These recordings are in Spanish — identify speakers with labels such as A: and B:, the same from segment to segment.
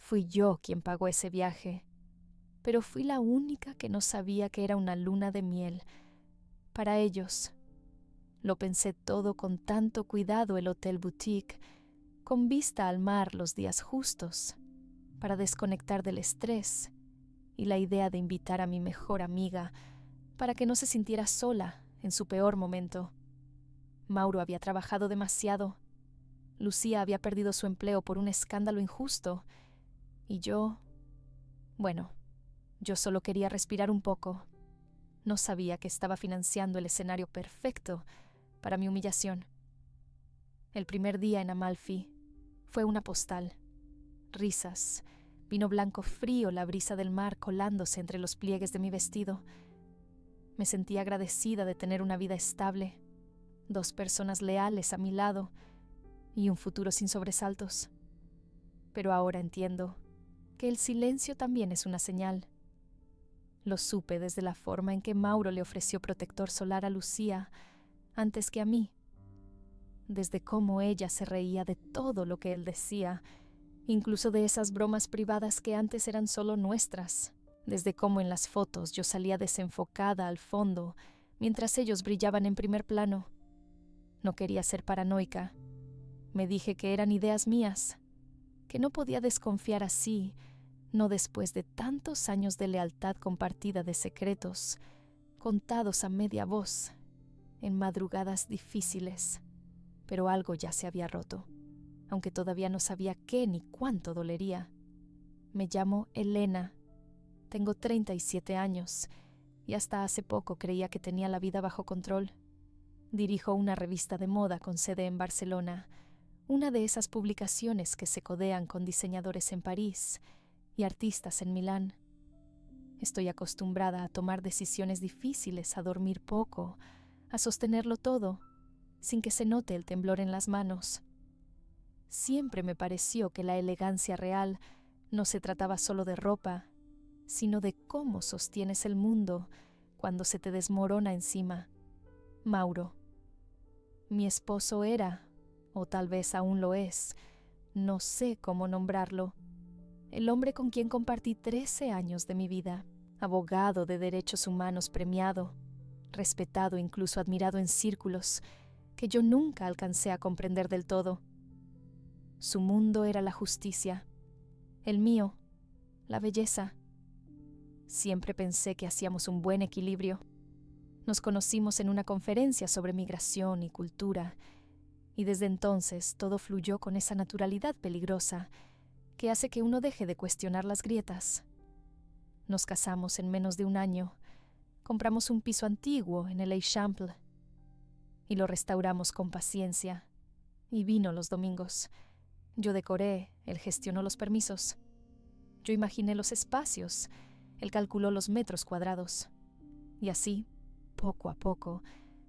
A: Fui yo quien pagó ese viaje, pero fui la única que no sabía que era una luna de miel. Para ellos, lo pensé todo con tanto cuidado el hotel boutique, con vista al mar los días justos, para desconectar del estrés, y la idea de invitar a mi mejor amiga para que no se sintiera sola en su peor momento. Mauro había trabajado demasiado. Lucía había perdido su empleo por un escándalo injusto. Y bueno, yo solo quería respirar un poco. No sabía que estaba financiando el escenario perfecto para mi humillación. El primer día en Amalfi fue una postal. Risas, vino blanco frío, la brisa del mar colándose entre los pliegues de mi vestido. Me sentía agradecida de tener una vida estable, 2 personas leales a mi lado y un futuro sin sobresaltos. Pero ahora entiendo que el silencio también es una señal. Lo supe desde la forma en que Mauro le ofreció protector solar a Lucía antes que a mí, desde cómo ella se reía de todo lo que él decía, incluso de esas bromas privadas que antes eran solo nuestras, desde cómo en las fotos yo salía desenfocada al fondo mientras ellos brillaban en primer plano. No quería ser paranoica. Me dije que eran ideas mías, que no podía desconfiar así, no después de tantos años de lealtad compartida, de secretos contados a media voz, en madrugadas difíciles. Pero algo ya se había roto, aunque todavía no sabía qué ni cuánto dolería. Me llamo Elena, tengo 37 años y hasta hace poco creía que tenía la vida bajo control. Dirijo una revista de moda con sede en Barcelona, una de esas publicaciones que se codean con diseñadores en París y artistas en Milán. Estoy acostumbrada a tomar decisiones difíciles, a dormir poco, a sostenerlo todo, sin que se note el temblor en las manos. Siempre me pareció que la elegancia real no se trataba solo de ropa, sino de cómo sostienes el mundo cuando se te desmorona encima. Mauro. Mi esposo era, o tal vez aún lo es, no sé cómo nombrarlo, el hombre con quien compartí 13 años de mi vida, abogado de derechos humanos premiado, respetado, incluso admirado en círculos que yo nunca alcancé a comprender del todo. Su mundo era la justicia, el mío, la belleza. Siempre pensé que hacíamos un buen equilibrio. Nos conocimos en una conferencia sobre migración y cultura, y desde entonces todo fluyó con esa naturalidad peligrosa que hace que uno deje de cuestionar las grietas. Nos casamos en menos de un año, compramos un piso antiguo en el Eixample y lo restauramos con paciencia. Y vino los domingos. Yo decoré, él gestionó los permisos. Yo imaginé los espacios, él calculó los metros cuadrados. Y así, poco a poco,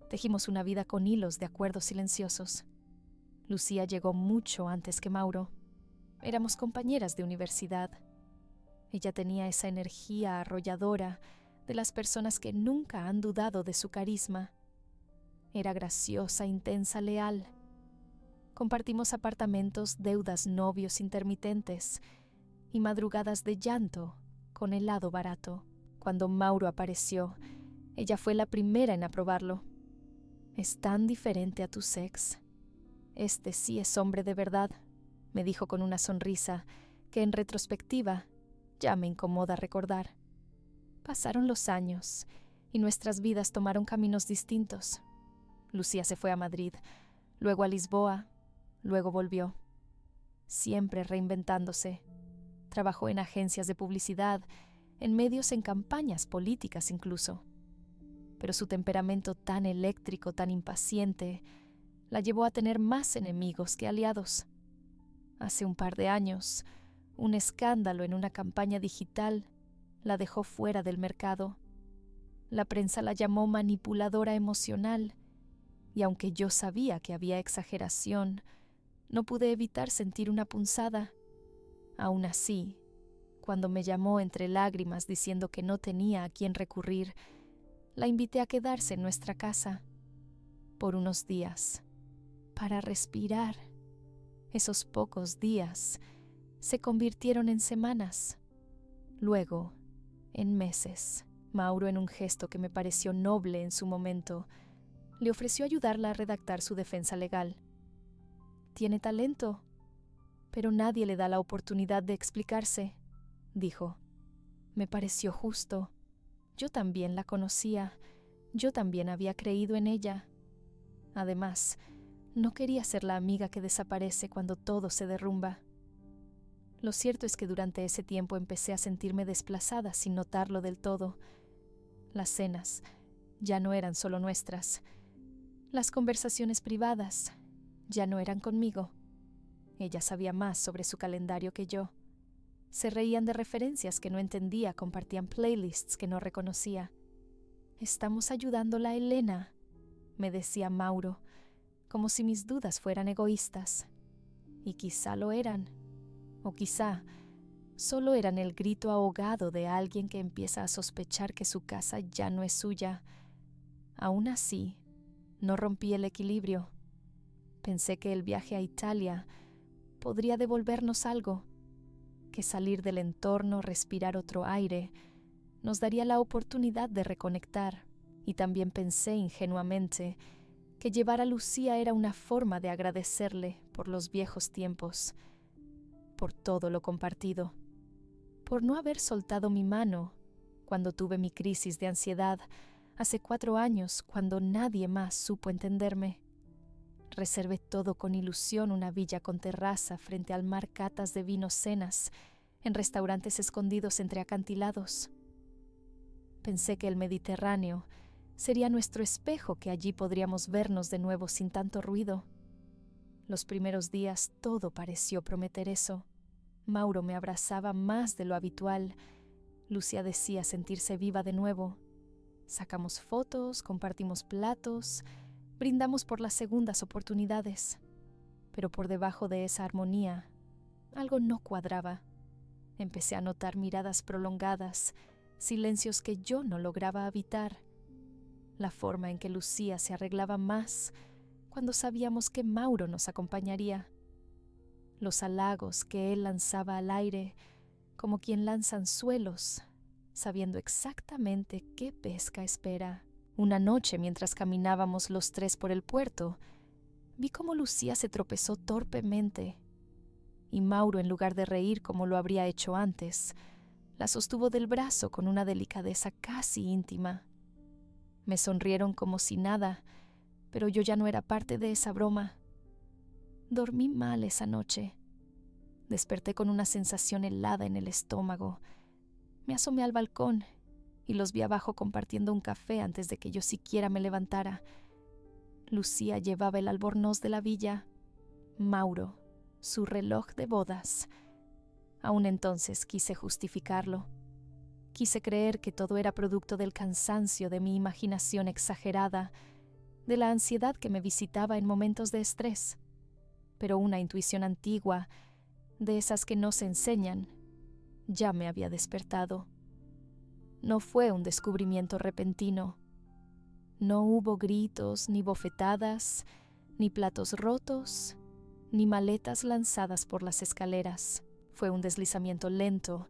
A: tejimos una vida con hilos de acuerdos silenciosos. Lucía llegó mucho antes que Mauro. Éramos compañeras de universidad. Ella tenía esa energía arrolladora de las personas que nunca han dudado de su carisma. Era graciosa, intensa, leal. Compartimos apartamentos, deudas, novios intermitentes y madrugadas de llanto con helado barato. Cuando Mauro apareció, ella fue la primera en aprobarlo. Es tan diferente a tu ex. Este sí es hombre de verdad, me dijo con una sonrisa que en retrospectiva ya me incomoda recordar. Pasaron los años y nuestras vidas tomaron caminos distintos. Lucía se fue a Madrid, luego a Lisboa, luego volvió. Siempre reinventándose. Trabajó en agencias de publicidad, en medios, en campañas políticas incluso. Pero su temperamento tan eléctrico, tan impaciente, la llevó a tener más enemigos que aliados. Hace un par de años, un escándalo en una campaña digital la dejó fuera del mercado. La prensa la llamó manipuladora emocional, y aunque yo sabía que había exageración, no pude evitar sentir una punzada. Aún así, cuando me llamó entre lágrimas diciendo que no tenía a quién recurrir, la invité a quedarse en nuestra casa por unos días, para respirar. Esos pocos días se convirtieron en semanas, luego en meses. Mauro, en un gesto que me pareció noble en su momento, le ofreció ayudarla a redactar su defensa legal. Tiene talento, pero nadie le da la oportunidad de explicarse, dijo. Me pareció justo. Yo también la conocía, yo también había creído en ella. Además, no quería ser la amiga que desaparece cuando todo se derrumba. Lo cierto es que durante ese tiempo empecé a sentirme desplazada sin notarlo del todo. Las cenas ya no eran solo nuestras. Las conversaciones privadas ya no eran conmigo. Ella sabía más sobre su calendario que yo. Se reían de referencias que no entendía, compartían playlists que no reconocía. «Estamos ayudándola a Elena», me decía Mauro, como si mis dudas fueran egoístas. Y quizá lo eran. O quizá solo eran el grito ahogado de alguien que empieza a sospechar que su casa ya no es suya. Aún así, no rompí el equilibrio. Pensé que el viaje a Italia podría devolvernos algo, que salir del entorno, respirar otro aire, nos daría la oportunidad de reconectar. Y también pensé ingenuamente que llevar a Lucía era una forma de agradecerle por los viejos tiempos, por todo lo compartido, por no haber soltado mi mano cuando tuve mi crisis de ansiedad hace 4 años, cuando nadie más supo entenderme. Reservé todo con ilusión, una villa con terraza frente al mar, catas de vino, cenas en restaurantes escondidos entre acantilados. Pensé que el Mediterráneo sería nuestro espejo, que allí podríamos vernos de nuevo sin tanto ruido. Los primeros días todo pareció prometer eso. Mauro me abrazaba más de lo habitual. Lucía decía sentirse viva de nuevo. Sacamos fotos, compartimos platos, brindamos por las segundas oportunidades. Pero por debajo de esa armonía, algo no cuadraba. Empecé a notar miradas prolongadas, silencios que yo no lograba habitar. La forma en que Lucía se arreglaba más cuando sabíamos que Mauro nos acompañaría. Los halagos que él lanzaba al aire, como quien lanza anzuelos, sabiendo exactamente qué pesca espera. Una noche, mientras caminábamos los 3 por el puerto, vi cómo Lucía se tropezó torpemente, y Mauro, en lugar de reír como lo habría hecho antes, la sostuvo del brazo con una delicadeza casi íntima. Me sonrieron como si nada, pero yo ya no era parte de esa broma. Dormí mal esa noche. Desperté con una sensación helada en el estómago. Me asomé al balcón y los vi abajo compartiendo un café antes de que yo siquiera me levantara. Lucía llevaba el albornoz de la villa, Mauro su reloj de bodas. Aún entonces quise justificarlo. Quise creer que todo era producto del cansancio, de mi imaginación exagerada, de la ansiedad que me visitaba en momentos de estrés. Pero una intuición antigua, de esas que no se enseñan, ya me había despertado. No fue un descubrimiento repentino. No hubo gritos, ni bofetadas, ni platos rotos, ni maletas lanzadas por las escaleras. Fue un deslizamiento lento,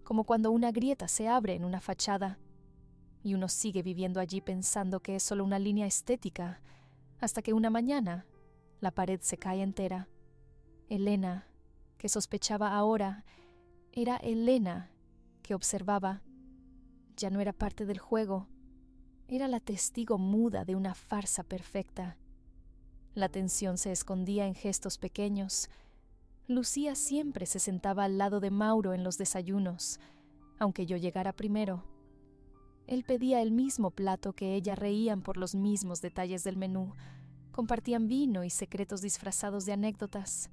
A: como cuando una grieta se abre en una fachada, y uno sigue viviendo allí pensando que es solo una línea estética, hasta que una mañana la pared se cae entera. Elena, que sospechaba ahora, era Elena que observaba. Ya no era parte del juego, era la testigo muda de una farsa perfecta. La tensión se escondía en gestos pequeños. Lucía siempre se sentaba al lado de Mauro en los desayunos, aunque yo llegara primero. Él pedía el mismo plato que ella, reían por los mismos detalles del menú, compartían vino y secretos disfrazados de anécdotas.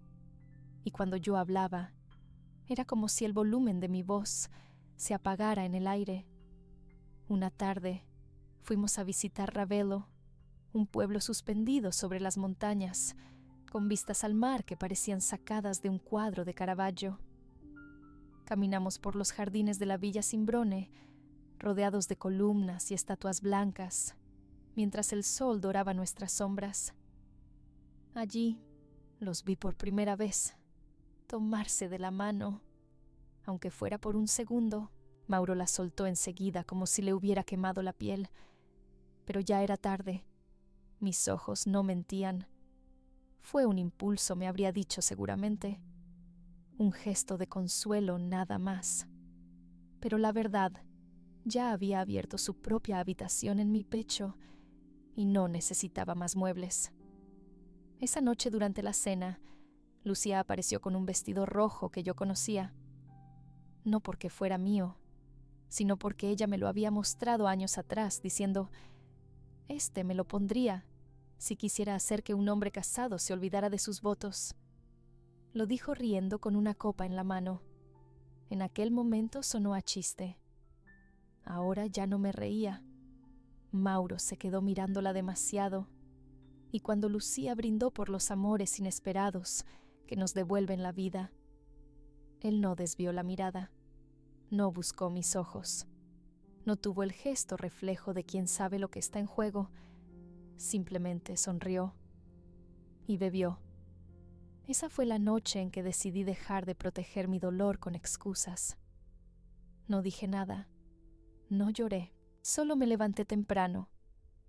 A: Y cuando yo hablaba, era como si el volumen de mi voz se apagara en el aire. Una tarde fuimos a visitar Ravello, un pueblo suspendido sobre las montañas, con vistas al mar que parecían sacadas de un cuadro de Caravaggio. Caminamos por los jardines de la Villa Simbrone, rodeados de columnas y estatuas blancas, mientras el sol doraba nuestras sombras. Allí los vi por primera vez. tomarse de la mano. Aunque fuera por un segundo, Mauro la soltó enseguida como si le hubiera quemado la piel. Pero ya era tarde. Mis ojos no mentían. Fue un impulso, me habría dicho seguramente. Un gesto de consuelo, nada más. Pero la verdad, ya había abierto su propia habitación en mi pecho y no necesitaba más muebles. Esa noche durante la cena, Lucía apareció con un vestido rojo que yo conocía. No porque fuera mío, sino porque ella me lo había mostrado años atrás, diciendo: «Este me lo pondría si quisiera hacer que un hombre casado se olvidara de sus votos». Lo dijo riendo con una copa en la mano. En aquel momento sonó a chiste. Ahora ya no me reía. Mauro se quedó mirándola demasiado, y cuando Lucía brindó por los amores inesperados que nos devuelven la vida, él no desvió la mirada, no buscó mis ojos, no tuvo el gesto reflejo de quien sabe lo que está en juego, simplemente sonrió y bebió. Esa fue la noche en que decidí dejar de proteger mi dolor con excusas. No dije nada, no lloré, solo me levanté temprano,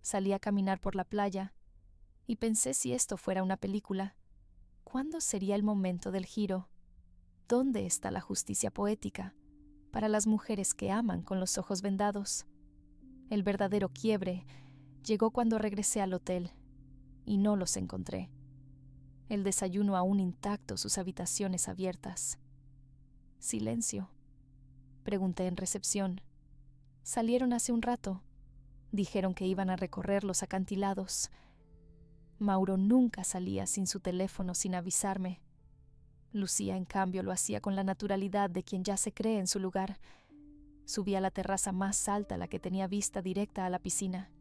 A: salí a caminar por la playa y pensé si esto fuera una película, ¿cuándo sería el momento del giro? ¿Dónde está la justicia poética para las mujeres que aman con los ojos vendados? El verdadero quiebre llegó cuando regresé al hotel y no los encontré. El desayuno aún intacto, sus habitaciones abiertas. Silencio. Pregunté en recepción. Salieron hace un rato. Dijeron que iban a recorrer los acantilados. Mauro nunca salía sin su teléfono, sin avisarme. Lucía, en cambio, lo hacía con la naturalidad de quien ya se cree en su lugar. Subí a la terraza más alta, la que tenía vista directa a la piscina.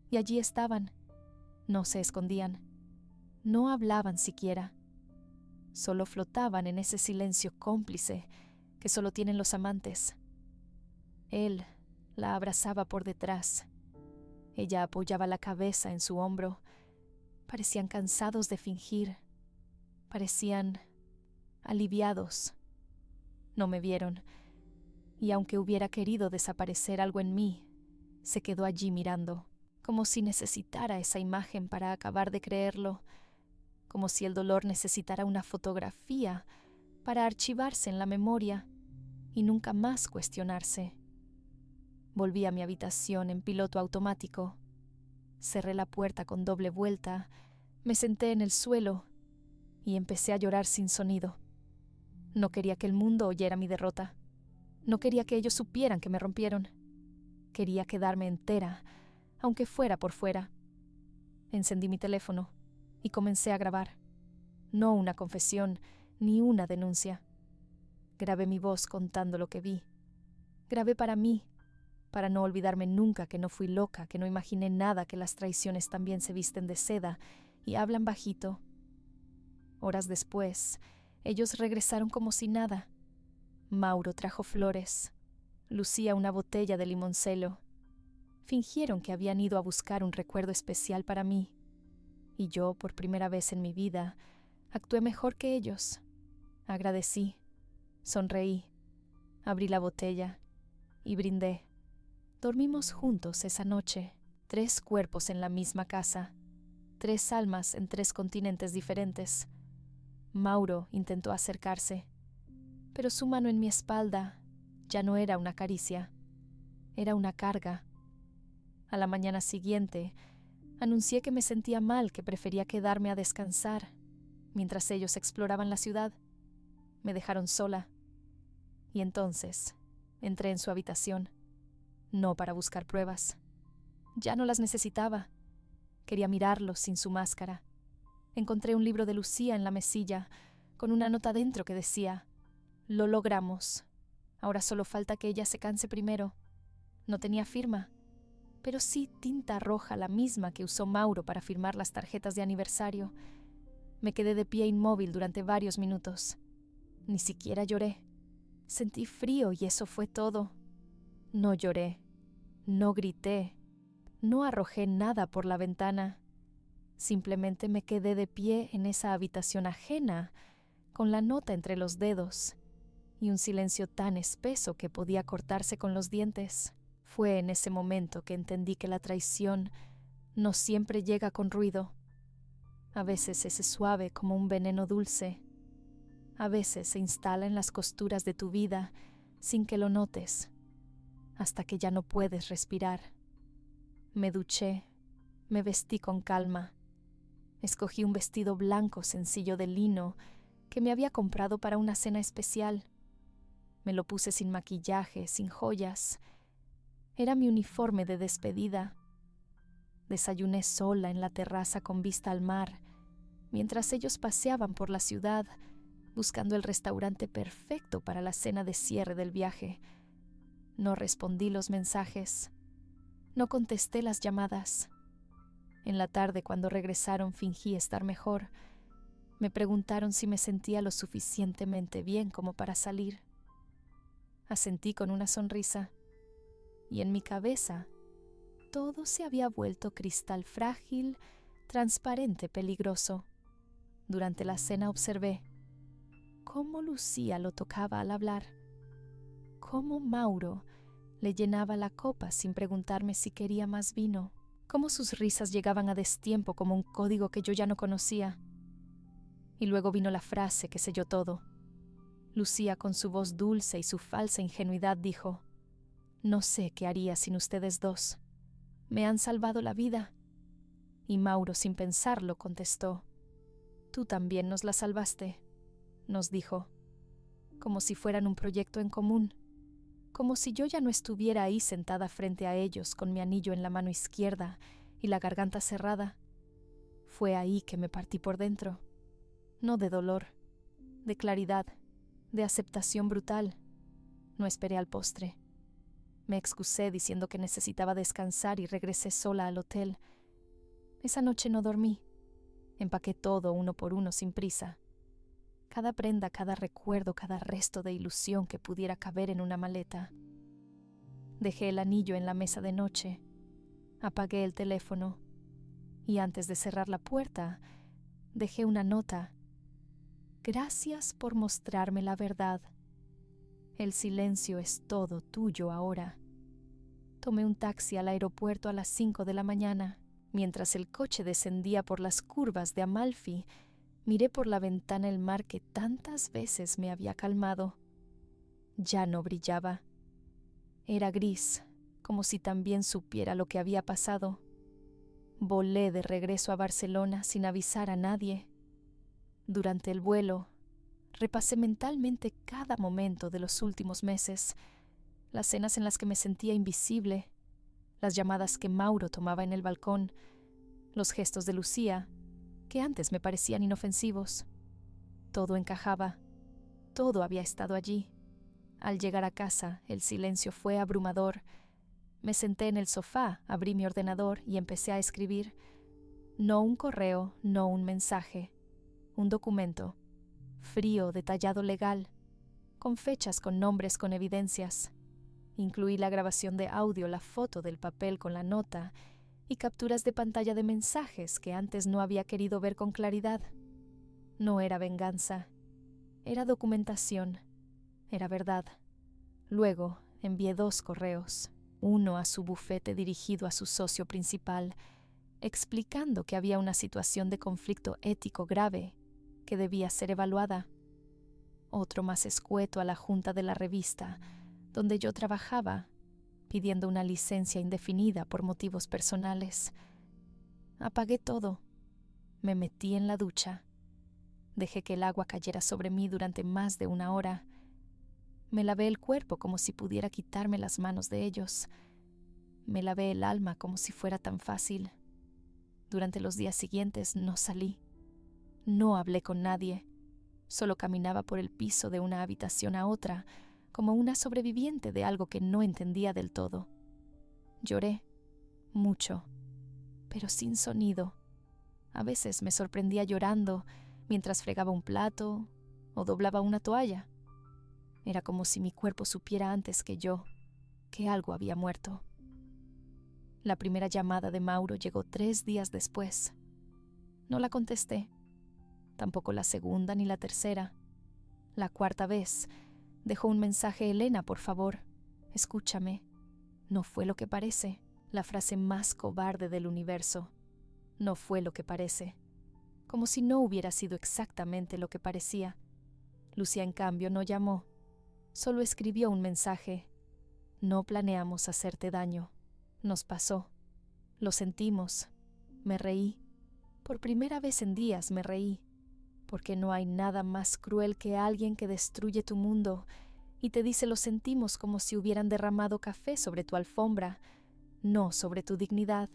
A: Y allí estaban. No se escondían. No hablaban siquiera. Solo flotaban en ese silencio cómplice que solo tienen los amantes. Él la abrazaba por detrás. Ella apoyaba la cabeza en su hombro. Parecían cansados de fingir. Parecían aliviados. No me vieron, y aunque hubiera querido desaparecer algo en mí, se quedó allí mirando, como si necesitara esa imagen para acabar de creerlo, como si el dolor necesitara una fotografía para archivarse en la memoria y nunca más cuestionarse. Volví a mi habitación en piloto automático. Cerré la puerta con doble vuelta, me senté en el suelo y empecé a llorar sin sonido. No quería que el mundo oyera mi derrota. No quería que ellos supieran que me rompieron. Quería quedarme entera, aunque fuera por fuera. Encendí mi teléfono y comencé a grabar. No una confesión, ni una denuncia. Grabé mi voz contando lo que vi. Grabé para mí, para no olvidarme nunca que no fui loca, que no imaginé nada, que las traiciones también se visten de seda y hablan bajito. Horas después, ellos regresaron como si nada. Mauro trajo flores, Lucía una botella de limoncelo. Fingieron que habían ido a buscar un recuerdo especial para mí. Y yo, por primera vez en mi vida, actué mejor que ellos. Agradecí, sonreí, abrí la botella y brindé. Dormimos juntos esa noche, 3 cuerpos en la misma casa, 3 almas en 3 continentes diferentes. Mauro intentó acercarse, pero su mano en mi espalda ya no era una caricia, era una carga. A la mañana siguiente, anuncié que me sentía mal, que prefería quedarme a descansar, mientras ellos exploraban la ciudad. Me dejaron sola. Y entonces entré en su habitación, no para buscar pruebas. Ya no las necesitaba. Quería mirarlo sin su máscara. Encontré un libro de Lucía en la mesilla, con una nota dentro que decía: «Lo logramos. Ahora solo falta que ella se canse primero». No tenía firma, pero sí tinta roja, la misma que usó Mauro para firmar las tarjetas de aniversario. Me quedé de pie inmóvil durante varios minutos. Ni siquiera lloré. Sentí frío y eso fue todo. No lloré, no grité, no arrojé nada por la ventana. Simplemente me quedé de pie en esa habitación ajena, con la nota entre los dedos y un silencio tan espeso que podía cortarse con los dientes. Fue en ese momento que entendí que la traición no siempre llega con ruido. A veces es suave como un veneno dulce. A veces se instala en las costuras de tu vida sin que lo notes, hasta que ya no puedes respirar. Me duché, me vestí con calma. Escogí un vestido blanco sencillo de lino que me había comprado para una cena especial. Me lo puse sin maquillaje, sin joyas. Era mi uniforme de despedida. Desayuné sola en la terraza con vista al mar, mientras ellos paseaban por la ciudad, buscando el restaurante perfecto para la cena de cierre del viaje. No respondí los mensajes. No contesté las llamadas. En la tarde, cuando regresaron, fingí estar mejor. Me preguntaron si me sentía lo suficientemente bien como para salir. Asentí con una sonrisa, y en mi cabeza todo se había vuelto cristal frágil, transparente, peligroso. Durante la cena observé cómo Lucía lo tocaba al hablar, cómo Mauro le llenaba la copa sin preguntarme si quería más vino, cómo sus risas llegaban a destiempo como un código que yo ya no conocía. Y luego vino la frase que selló todo. Lucía, con su voz dulce y su falsa ingenuidad, dijo: «No sé qué haría sin ustedes dos. Me han salvado la vida». Y Mauro, sin pensarlo, contestó: «Tú también nos la salvaste», nos dijo, como si fueran un proyecto en común, como si yo ya no estuviera ahí sentada frente a ellos con mi anillo en la mano izquierda y la garganta cerrada. Fue ahí que me partí por dentro, no de dolor, de claridad, de aceptación brutal. No esperé al postre. Me excusé diciendo que necesitaba descansar y regresé sola al hotel. Esa noche no dormí. Empaqué todo uno por uno sin prisa. Cada prenda, cada recuerdo, cada resto de ilusión que pudiera caber en una maleta. Dejé el anillo en la mesa de noche. Apagué el teléfono. Y antes de cerrar la puerta, dejé una nota. «Gracias por mostrarme la verdad. El silencio es todo tuyo ahora». Tomé un taxi al aeropuerto a las 5 de la mañana. Mientras el coche descendía por las curvas de Amalfi, miré por la ventana el mar que tantas veces me había calmado. Ya no brillaba. Era gris, como si también supiera lo que había pasado. Volé de regreso a Barcelona sin avisar a nadie. Durante el vuelo, repasé mentalmente cada momento de los últimos meses, las cenas en las que me sentía invisible, las llamadas que Mauro tomaba en el balcón, los gestos de Lucía, que antes me parecían inofensivos. Todo encajaba, todo había estado allí. Al llegar a casa, el silencio fue abrumador. Me senté en el sofá, abrí mi ordenador y empecé a escribir. No un correo, no un mensaje. Un documento, frío, detallado, legal, con fechas, con nombres, con evidencias. Incluí la grabación de audio, la foto del papel con la nota y capturas de pantalla de mensajes que antes no había querido ver con claridad. No era venganza, era documentación, era verdad. Luego envié 2 correos, uno a su bufete dirigido a su socio principal, explicando que había una situación de conflicto ético grave que debía ser evaluada. Otro más escueto a la junta de la revista, donde yo trabajaba, pidiendo una licencia indefinida por motivos personales. Apagué todo. Me metí en la ducha. Dejé que el agua cayera sobre mí durante más de 1 hora. Me lavé el cuerpo como si pudiera quitarme las manos de ellos. Me lavé el alma como si fuera tan fácil. Durante los días siguientes no salí. No hablé con nadie. Solo caminaba por el piso de una habitación a otra, como una sobreviviente de algo que no entendía del todo. Lloré, mucho, pero sin sonido. A veces me sorprendía llorando mientras fregaba un plato o doblaba una toalla. Era como si mi cuerpo supiera antes que yo que algo había muerto. La primera llamada de Mauro llegó 3 días después. No la contesté, tampoco la segunda ni la tercera. La cuarta vez, dejó un mensaje: Elena, por favor, escúchame. No fue lo que parece. La frase más cobarde del universo. No fue lo que parece. Como si no hubiera sido exactamente lo que parecía. Lucía, en cambio, no llamó. Solo escribió un mensaje. No planeamos hacerte daño. Nos pasó. Lo sentimos. Me reí. Por primera vez en días me reí. Porque no hay nada más cruel que alguien que destruye tu mundo y te dice lo sentimos, como si hubieran derramado café sobre tu alfombra, no sobre tu dignidad.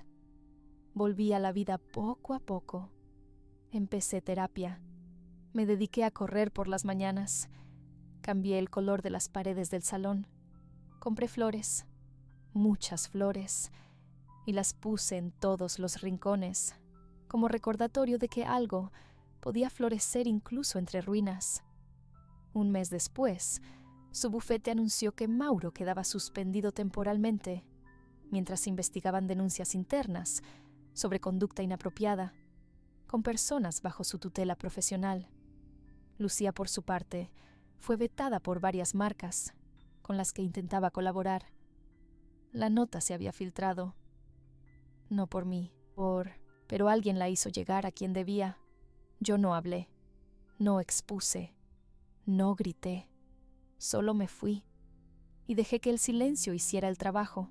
A: Volví a la vida poco a poco. Empecé terapia. Me dediqué a correr por las mañanas. Cambié el color de las paredes del salón. Compré flores, muchas flores, y las puse en todos los rincones, como recordatorio de que algo podía florecer incluso entre ruinas. Un mes después, su bufete anunció que Mauro quedaba suspendido temporalmente, mientras investigaban denuncias internas sobre conducta inapropiada, con personas bajo su tutela profesional. Lucía, por su parte, fue vetada por varias marcas, con las que intentaba colaborar. La nota se había filtrado. No por mí, pero alguien la hizo llegar a quien debía. Yo no hablé, no expuse, no grité. Solo me fui y dejé que el silencio hiciera el trabajo.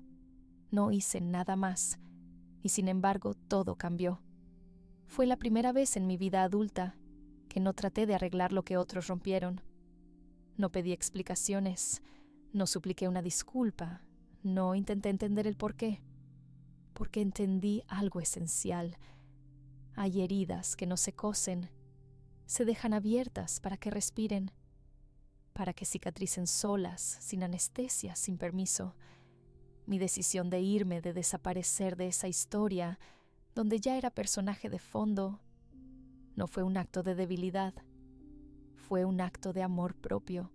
A: No hice nada más, y sin embargo todo cambió. Fue la primera vez en mi vida adulta que no traté de arreglar lo que otros rompieron. No pedí explicaciones, no supliqué una disculpa, no intenté entender el porqué. Porque entendí algo esencial. Hay heridas que no se cosen, se dejan abiertas para que respiren, para que cicatricen solas, sin anestesia, sin permiso. Mi decisión de irme, de desaparecer de esa historia, donde ya era personaje de fondo, no fue un acto de debilidad, fue un acto de amor propio.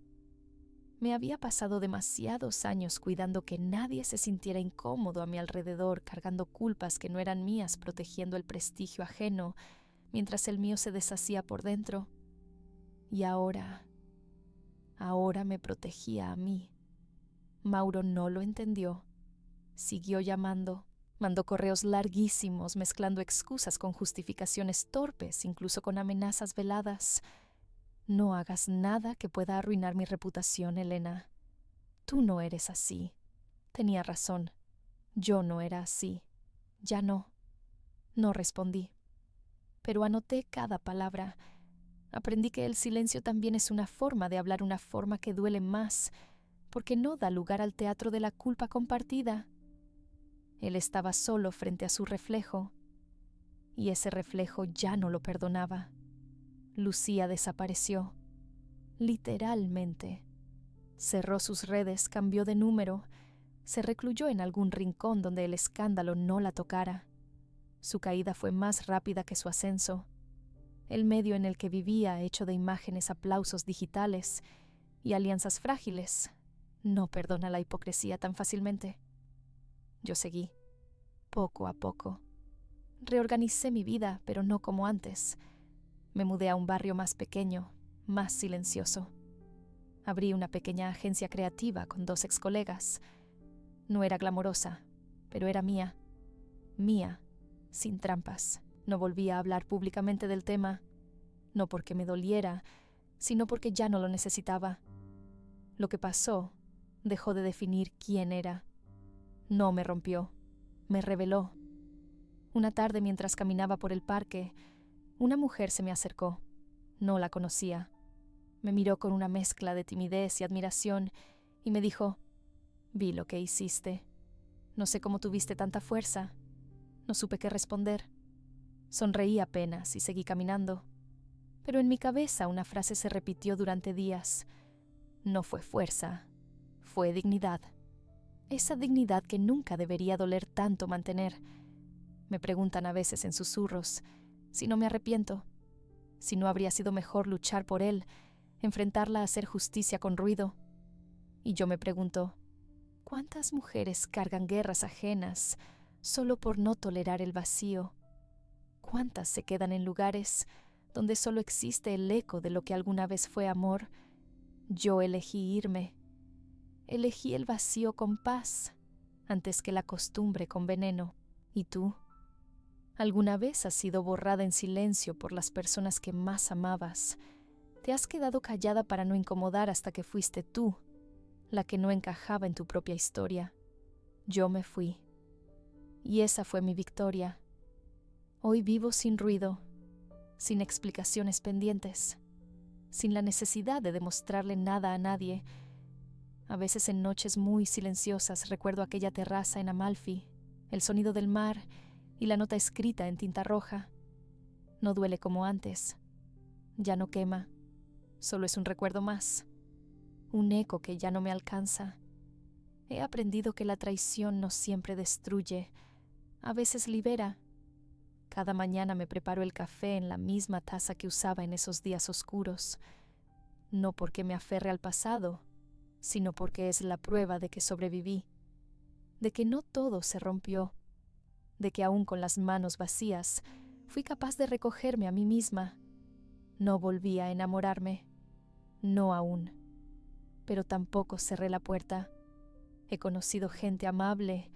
A: Me había pasado demasiados años cuidando que nadie se sintiera incómodo a mi alrededor, cargando culpas que no eran mías, protegiendo el prestigio ajeno, mientras el mío se deshacía por dentro. Y ahora me protegía a mí. Mauro no lo entendió. Siguió llamando, mandó correos larguísimos, mezclando excusas con justificaciones torpes, incluso con amenazas veladas. No hagas nada que pueda arruinar mi reputación, Elena. Tú no eres así. Tenía razón. Yo no era así. Ya no. No respondí. Pero anoté cada palabra. Aprendí que el silencio también es una forma de hablar, una forma que duele más, porque no da lugar al teatro de la culpa compartida. Él estaba solo frente a su reflejo, y ese reflejo ya no lo perdonaba. Lucía desapareció, literalmente. Cerró sus redes, cambió de número, se recluyó en algún rincón donde el escándalo no la tocara. Su caída fue más rápida que su ascenso. El medio en el que vivía, hecho de imágenes, aplausos digitales y alianzas frágiles, no perdona la hipocresía tan fácilmente. Yo seguí, poco a poco. Reorganicé mi vida, pero no como antes. Me mudé a un barrio más pequeño, más silencioso. Abrí una pequeña agencia creativa con 2 excolegas. No era glamorosa, pero era mía. Mía, sin trampas. No volví a hablar públicamente del tema, no porque me doliera, sino porque ya no lo necesitaba. Lo que pasó dejó de definir quién era. No me rompió, me reveló. Una tarde, mientras caminaba por el parque, una mujer se me acercó. No la conocía. Me miró con una mezcla de timidez y admiración y me dijo: «Vi lo que hiciste. No sé cómo tuviste tanta fuerza». No supe qué responder. Sonreí apenas y seguí caminando. Pero en mi cabeza una frase se repitió durante días. No fue fuerza, fue dignidad. Esa dignidad que nunca debería doler tanto mantener. Me preguntan a veces en susurros si no me arrepiento, si no habría sido mejor luchar por él, enfrentarla a hacer justicia con ruido. Y yo me pregunto, ¿cuántas mujeres cargan guerras ajenas solo por no tolerar el vacío? ¿Cuántas se quedan en lugares donde solo existe el eco de lo que alguna vez fue amor Yo elegí irme. Elegí el vacío con paz antes que la costumbre con veneno. ¿Y tú? ¿Alguna vez has sido borrada en silencio por las personas que más amabas? ¿Te has quedado callada para no incomodar hasta que fuiste tú la que no encajaba en tu propia historia? Yo me fui. Y esa fue mi victoria. Hoy vivo sin ruido, sin explicaciones pendientes, sin la necesidad de demostrarle nada a nadie. A veces en noches muy silenciosas recuerdo aquella terraza en Amalfi, el sonido del mar y la nota escrita en tinta roja. No duele como antes. Ya no quema. Solo es un recuerdo más. Un eco que ya no me alcanza. He aprendido que la traición no siempre destruye. A veces libera. Cada mañana me preparo el café en la misma taza que usaba en esos días oscuros. No porque me aferre al pasado, sino porque es la prueba de que sobreviví, de que no todo se rompió, de que aún con las manos vacías fui capaz de recogerme a mí misma. No volví a enamorarme, no aún, pero tampoco cerré la puerta. He conocido gente amable,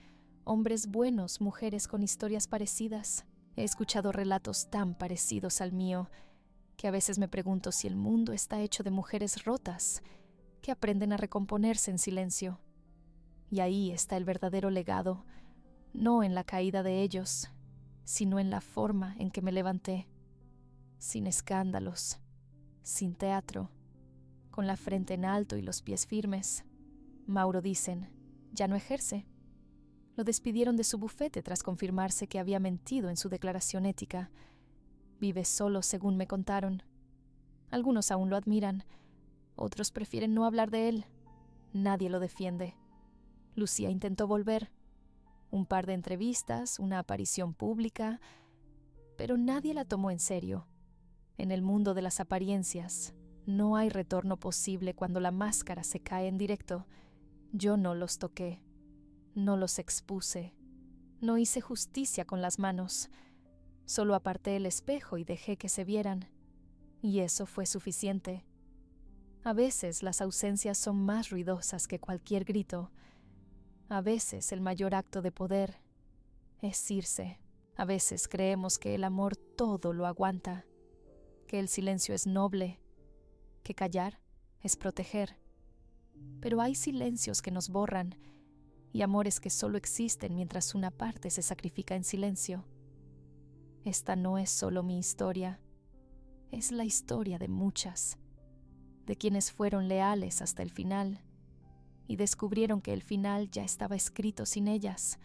A: hombres buenos, mujeres con historias parecidas. He escuchado relatos tan parecidos al mío que a veces me pregunto si el mundo está hecho de mujeres rotas que aprenden a recomponerse en silencio. Y ahí está el verdadero legado, no en la caída de ellos, sino en la forma en que me levanté, sin escándalos, sin teatro, con la frente en alto y los pies firmes. Mauro, dicen, ya no ejerce. Lo despidieron de su bufete tras confirmarse que había mentido en su declaración ética. Vive solo, según me contaron. Algunos aún lo admiran, otros prefieren no hablar de él. Nadie lo defiende. Lucía intentó volver. Un par de entrevistas, una aparición pública, pero nadie la tomó en serio. En el mundo de las apariencias, no hay retorno posible cuando la máscara se cae en directo. Yo no los toqué, no los expuse, no hice justicia con las manos. Solo aparté el espejo y dejé que se vieran. Y eso fue suficiente. A veces las ausencias son más ruidosas que cualquier grito. A veces el mayor acto de poder es irse. A veces creemos que el amor todo lo aguanta, que el silencio es noble, que callar es proteger. Pero hay silencios que nos borran y amores que solo existen mientras una parte se sacrifica en silencio. Esta no es solo mi historia, es la historia de muchas, de quienes fueron leales hasta el final y descubrieron que el final ya estaba escrito sin ellas.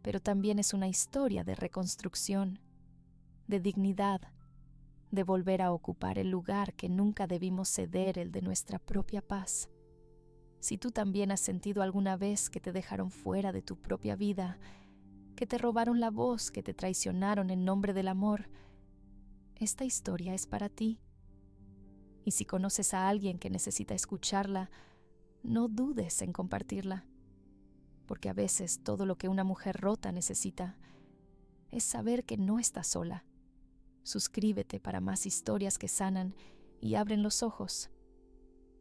A: Pero también es una historia de reconstrucción, de dignidad, de volver a ocupar el lugar que nunca debimos ceder, el de nuestra propia paz. Si tú también has sentido alguna vez que te dejaron fuera de tu propia vida, que te robaron la voz, que te traicionaron en nombre del amor, esta historia es para ti. Y si conoces a alguien que necesita escucharla, no dudes en compartirla, porque a veces todo lo que una mujer rota necesita es saber que no está sola. Suscríbete para más historias que sanan y abren los ojos.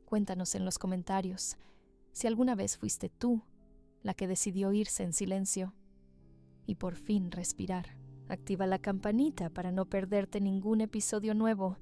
A: Cuéntanos en los comentarios si alguna vez fuiste tú la que decidió irse en silencio y por fin respirar. Activa la campanita para no perderte ningún episodio nuevo